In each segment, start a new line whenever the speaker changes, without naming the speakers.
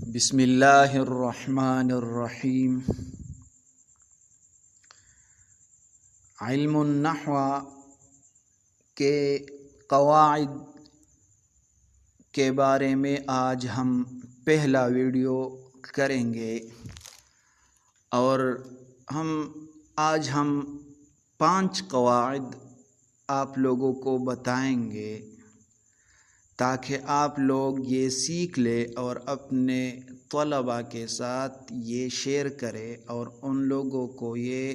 بسم اللہ الرحمن الرحیم۔ علم النحو کے قواعد کے بارے میں آج ہم پہلا ویڈیو کریں گے اور آج ہم 5 قواعد آپ لوگوں کو بتائیں گے تاکہ آپ لوگ یہ سیکھ لیں اور اپنے طلباء کے ساتھ یہ شیئر کرے اور ان لوگوں کو یہ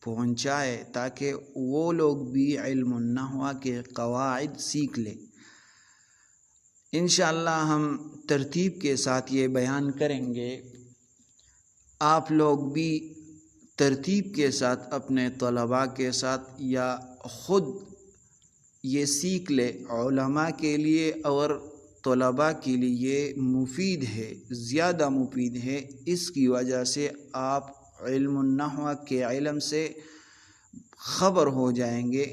پہنچائے تاکہ وہ لوگ بھی علم النحو کے قواعد سیکھ لیں۔ انشاءاللہ ہم ترتیب کے ساتھ یہ بیان کریں گے، آپ لوگ بھی ترتیب کے ساتھ اپنے طلباء کے ساتھ یا خود یہ سیکھ لے۔ علماء کے لیے اور طلباء کے لیے یہ مفید ہے، زیادہ مفید ہے۔ اس کی وجہ سے آپ علم النحو کے علم سے خبر ہو جائیں گے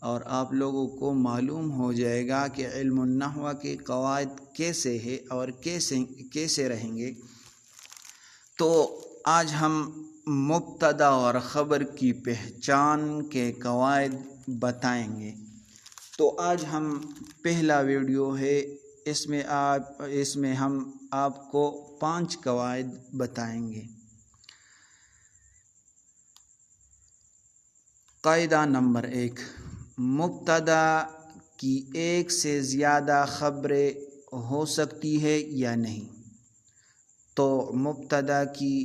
اور آپ لوگوں کو معلوم ہو جائے گا کہ علم النحو کے قواعد کیسے ہے اور کیسے رہیں گے۔ تو آج ہم مبتدا اور خبر کی پہچان کے قواعد بتائیں گے۔ تو آج ہم پہلا ویڈیو ہے، اس میں ہم آپ کو 5 قواعد بتائیں گے۔ قاعدہ نمبر 1، مبتدا کی ایک سے زیادہ خبریں ہو سکتی ہے یا نہیں؟ تو مبتدا کی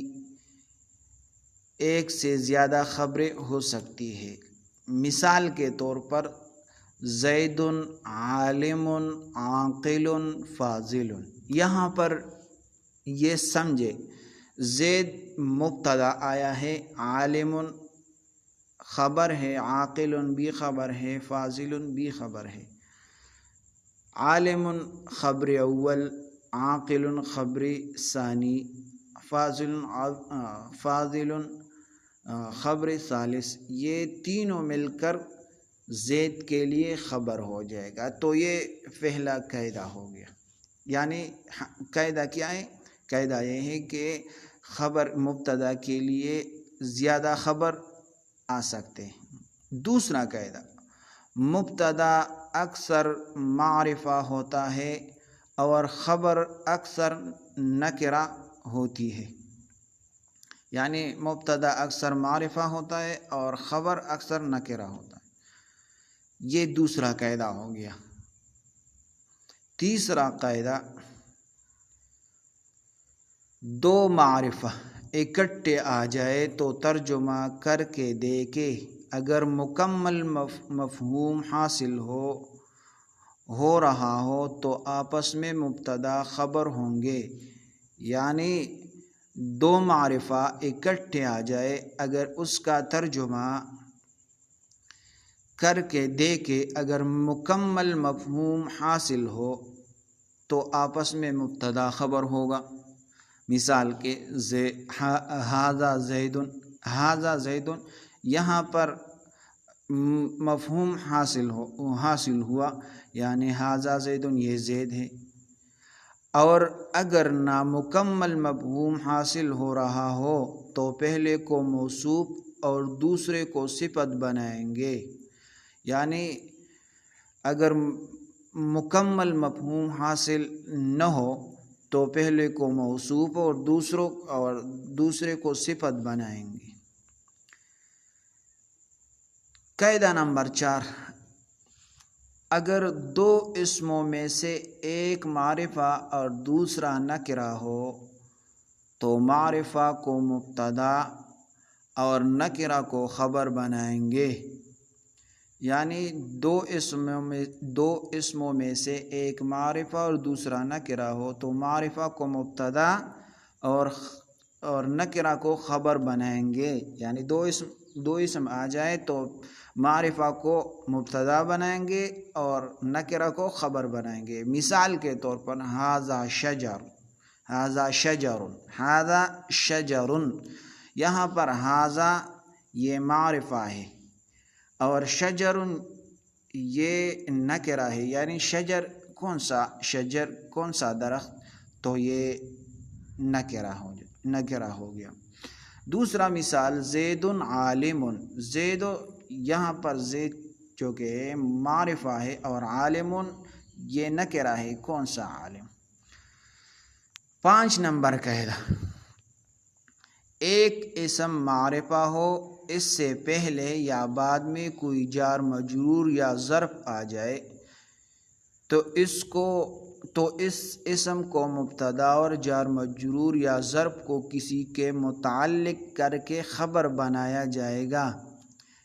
ایک سے زیادہ خبریں ہو سکتی ہے۔ مثال کے طور پر زید عالم عاقل فاضل۔ یہاں پر یہ سمجھے، زید مبتدا آیا ہے، عالم خبر ہے، عاقل بھی خبر ہے، فاضل بھی خبر ہے۔ عالم خبر اول، عاقل خبر ثانی، فاضل خبر ثالث، یہ تینوں مل کر زید کے لیے خبر ہو جائے گا۔ تو یہ پہلا قاعدہ ہو گیا۔ یعنی قاعدہ کیا ہے؟ قاعدہ یہ ہے کہ خبر مبتدا کے لیے زیادہ خبر آ سکتے ہیں۔ دوسرا قاعدہ، مبتدا اکثر معرفہ ہوتا ہے اور خبر اکثر نکرہ ہوتی ہے۔ یعنی مبتدا اکثر معرفہ ہوتا ہے اور خبر اکثر نکرہ ہوتا ہے۔ یہ دوسرا قاعدہ ہو گیا۔ تیسرا قاعدہ، 2 معرفہ اکٹھے آ جائے تو ترجمہ کر کے دیکھے، اگر مکمل مفہوم حاصل ہو رہا ہو تو آپس میں مبتدا خبر ہوں گے۔ یعنی 2 معرفہ اکٹھے آ جائے، اگر اس کا ترجمہ کر کے دیکھے، اگر مکمل مفہوم حاصل ہو تو آپس میں مبتدا خبر ہوگا۔ مثال کے ھذا زید، ھذا زید، یہاں پر مفہوم حاصل ہوا، یعنی ھذا زید، یہ زید ہے۔ اور اگر نامکمل مفہوم حاصل ہو رہا ہو تو پہلے کو موصوف اور دوسرے کو صفت بنائیں گے۔ یعنی اگر مکمل مفہوم حاصل نہ ہو تو پہلے کو موصوف اور دوسرے کو صفت بنائیں گے۔ قاعدہ نمبر 4، اگر 2 اسموں میں سے ایک معرفہ اور دوسرا نکرہ ہو تو معرفہ کو مبتدا اور نکرہ کو خبر بنائیں گے۔ یعنی 2 اسموں میں سے ایک معرفہ اور دوسرا نکرہ ہو تو معرفہ کو مبتدا اور نکرہ کو خبر بنائیں گے۔ یعنی 2 اسم آ جائے تو معرفہ کو مبتدا بنائیں گے اور نکرہ کو خبر بنائیں گے۔ مثال کے طور پر ھذا شجر، ھذا شجر، ھذا شجر، یہاں پر ھذا یہ معرفہ ہے اور شجر یہ نکرہ ہے۔ یعنی شجر کون سا درخت؟ تو یہ نکرہ ہو گیا۔ دوسرا مثال زید عالم، زید یہاں پر زید جو کہ معرفہ ہے اور عالم یہ نکرہ ہے، کون سا عالم؟ 5 نمبر قاعدہ، ایک اسم معرفہ ہو، اس سے پہلے یا بعد میں کوئی جار مجرور یا ظرف آ جائے تو اس اسم کو مبتدا اور جار مجرور یا ظرف کو کسی کے متعلق کر کے خبر بنایا جائے گا۔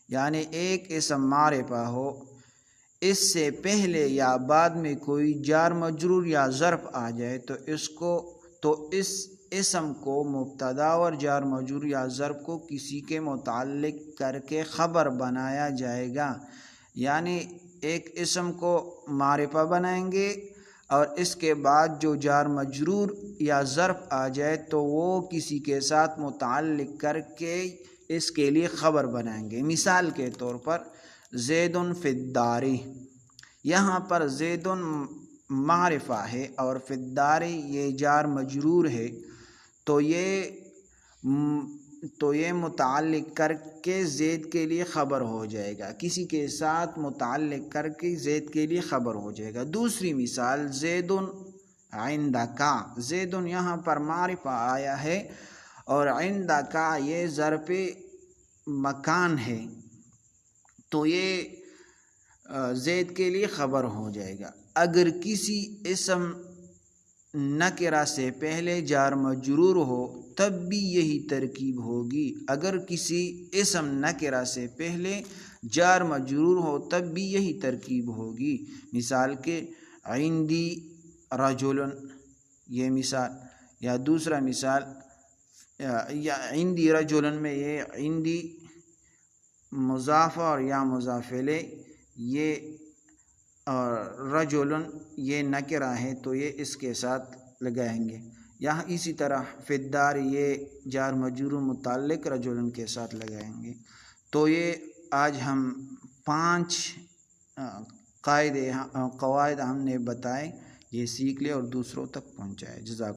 یعنی ایک اسم معرفہ ہو، اس سے پہلے یا بعد میں کوئی جار مجرور یا ظرف آ جائے تو اس اسم کو مبتدا اور جار مجرور یا ظرف کو کسی کے متعلق کر کے خبر بنایا جائے گا۔ یعنی ایک اسم کو معرفہ بنائیں گے اور اس کے بعد جو جار مجرور یا ظرف آ جائے تو وہ کسی کے ساتھ متعلق کر کے اس کے لیے خبر بنائیں گے۔ مثال کے طور پر زید فی الدار، یہاں پر زید معرفہ ہے اور فی الدار یہ جار مجرور ہے، تو یہ متعلق کر کے زید کے لیے خبر ہو جائے گا، کسی کے ساتھ متعلق کر کے زید کے لیے خبر ہو جائے گا۔ دوسری مثال زید عندک، زید یہاں پر معرفہ آیا ہے اور عندک یہ ظرف مکان ہے، تو یہ زید کے لیے خبر ہو جائے گا۔ اگر کسی اسم نکرہ سے پہلے جار مجرور ہو تب بھی یہی ترکیب ہوگی، اگر کسی اسم نکرہ سے پہلے جار مجرور ہو تب بھی یہی ترکیب ہوگی۔ مثال کے عندی رجل، یہ مثال، یا دوسرا مثال یا عندی رجل میں یہ عندی مضاف اور یا مضاف الیہ، یہ اور رجل یہ نکرہ ہے تو یہ اس کے ساتھ لگائیں گے۔ یہاں اسی طرح فی الدار یہ جار مجرور متعلق رجل کے ساتھ لگائیں گے۔ تو یہ آج ہم 5 قواعد ہم نے بتائے، یہ سیکھ لے اور دوسروں تک پہنچائے۔ جزاک